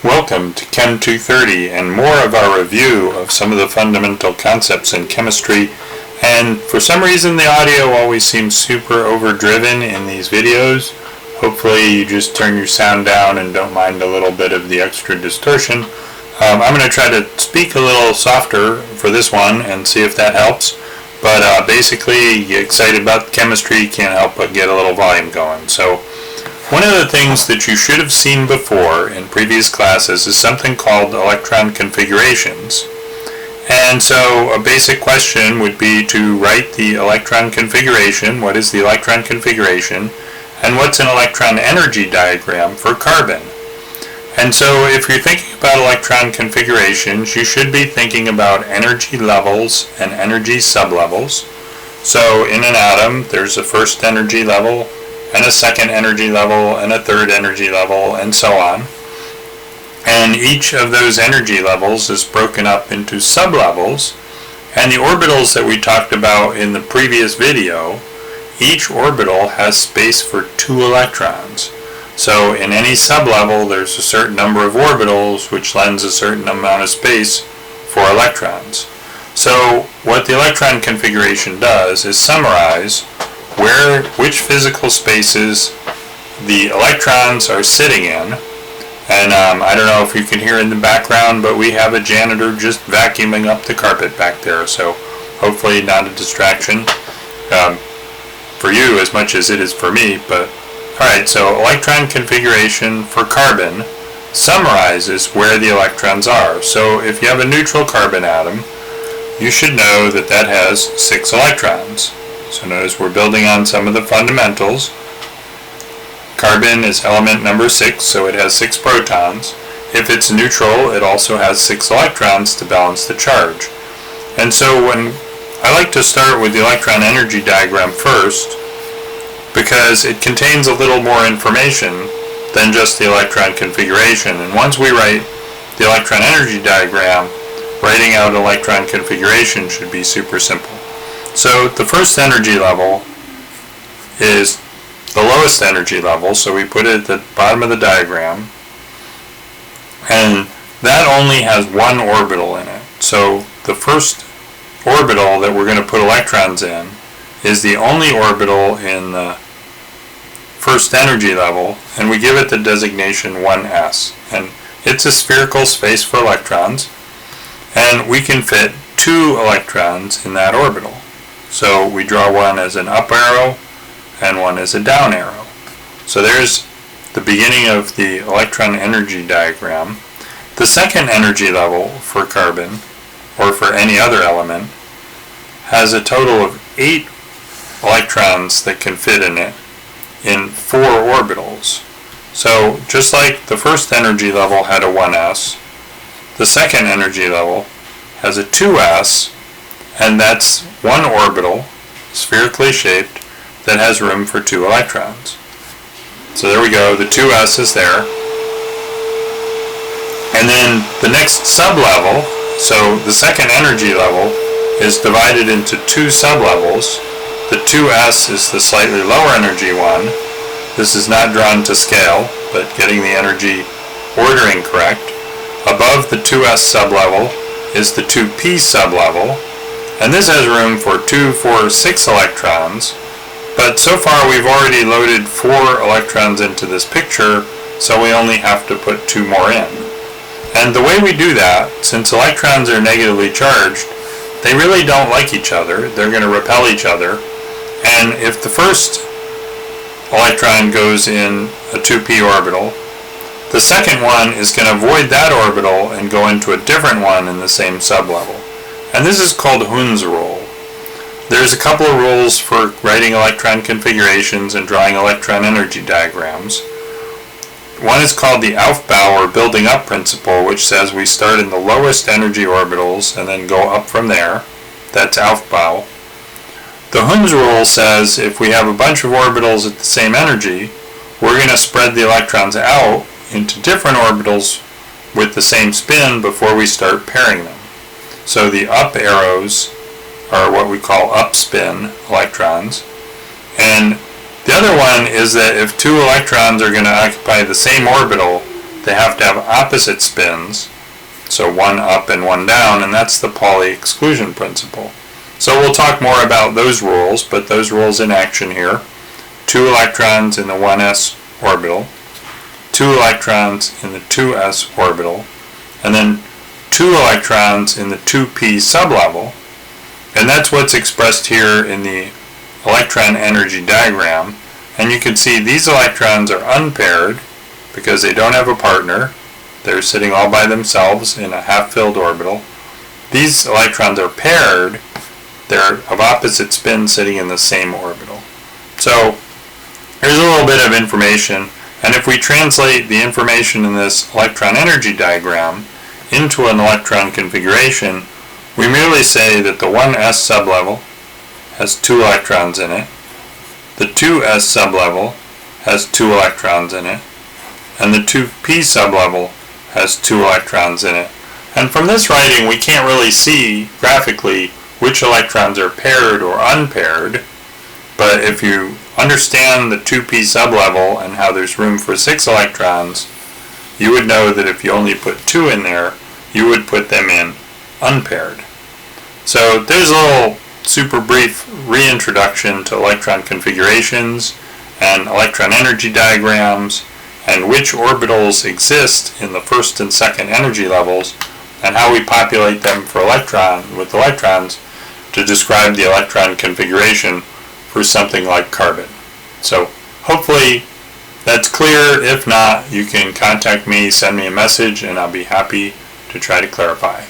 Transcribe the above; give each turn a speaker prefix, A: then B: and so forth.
A: Welcome to Chem 230 and more of our review of some of the fundamental concepts in chemistry. And for some reason the audio always seems super overdriven in these videos. Hopefully you just turn your sound down and don't mind a little bit of the extra distortion. I'm going to try to speak a little softer for this one and see if that helps. But basically, you get excited about chemistry, can't help but get a little volume going. So one of the things that you should have seen before in previous classes is something called electron configurations. And so a basic question would be to write the electron configuration. What is the electron configuration? And what's an electron energy diagram for carbon? And so if you're thinking about electron configurations, you should be thinking about energy levels and energy sublevels. So in an atom, there's a first energy level, and a second energy level, and a third energy level, and so on. And each of those energy levels is broken up into sublevels, and the orbitals that we talked about in the previous video, each orbital has space for 2 electrons. So in any sublevel, there's a certain number of orbitals, which lends a certain amount of space for electrons. So what the electron configuration does is summarize which physical spaces the electrons are sitting in. And I don't know if you can hear in the background, but we have a janitor just vacuuming up the carpet back there, so hopefully not a distraction for you as much as it is for me. But alright, so electron configuration for carbon summarizes where the electrons are. So if you have a neutral carbon atom, you should know that that has 6 electrons. So notice we're building on some of the fundamentals. Carbon is element number 6, so it has 6 protons. If it's neutral, it also has 6 electrons to balance the charge. And so when I like to start with the electron energy diagram first, because it contains a little more information than just the electron configuration. And once we write the electron energy diagram, writing out electron configuration should be super simple. So the first energy level is the lowest energy level, so we put it at the bottom of the diagram, and that only has 1 orbital in it. So the first orbital that we're going to put electrons in is the only orbital in the first energy level, and we give it the designation 1s. And it's a spherical space for electrons, and we can fit 2 electrons in that orbital. So we draw one as an up arrow and one as a down arrow. So there's the beginning of the electron energy diagram. The second energy level for carbon, or for any other element, has a total of 8 electrons that can fit in it in 4 orbitals. So just like the first energy level had a 1s, the second energy level has a 2s, and that's 1 orbital, spherically shaped, that has room for 2 electrons. So there we go, the 2s is there. And then the next sublevel, so the second energy level, is divided into 2 sublevels. The 2s is the slightly lower energy one. This is not drawn to scale, but getting the energy ordering correct. Above the 2s sublevel is the 2p sublevel, and this has room for 2, 4, 6 electrons. But so far we've already loaded 4 electrons into this picture, so we only have to put 2 more in. And the way we do that, since electrons are negatively charged, they really don't like each other. They're going to repel each other. And if the first electron goes in a 2p orbital, the second one is going to avoid that orbital and go into a different one in the same sublevel. And this is called Hund's rule. There's a couple of rules for writing electron configurations and drawing electron energy diagrams. One is called the Aufbau, or building up principle, which says we start in the lowest energy orbitals and then go up from there. That's Aufbau. The Hund's rule says if we have a bunch of orbitals at the same energy, we're going to spread the electrons out into different orbitals with the same spin before we start pairing them. So the up arrows are what we call upspin electrons. And the other one is that if 2 electrons are going to occupy the same orbital, they have to have opposite spins, so one up and one down, and that's the Pauli exclusion principle. So we'll talk more about those rules, but those rules in action here. 2 electrons in the 1s orbital, 2 electrons in the 2s orbital, and then 2 electrons in the 2p sublevel, and that's what's expressed here in the electron energy diagram. And you can see these electrons are unpaired because they don't have a partner. They're sitting all by themselves in a half-filled orbital. These electrons are paired. They're of opposite spin sitting in the same orbital. So here's a little bit of information, and if we translate the information in this electron energy diagram into an electron configuration, we merely say that the 1s sublevel has 2 electrons in it, the 2s sublevel has 2 electrons in it, and the 2p sublevel has 2 electrons in it. And from this writing we can't really see graphically which electrons are paired or unpaired, but if you understand the 2p sublevel and how there's room for 6 electrons, you would know that if you only put 2 in there, you would put them in unpaired. So there's a little super brief reintroduction to electron configurations and electron energy diagrams and which orbitals exist in the first and second energy levels and how we populate them for with electrons to describe the electron configuration for something like carbon. So hopefully that's clear. If not, you can contact me, send me a message, and I'll be happy to try to clarify.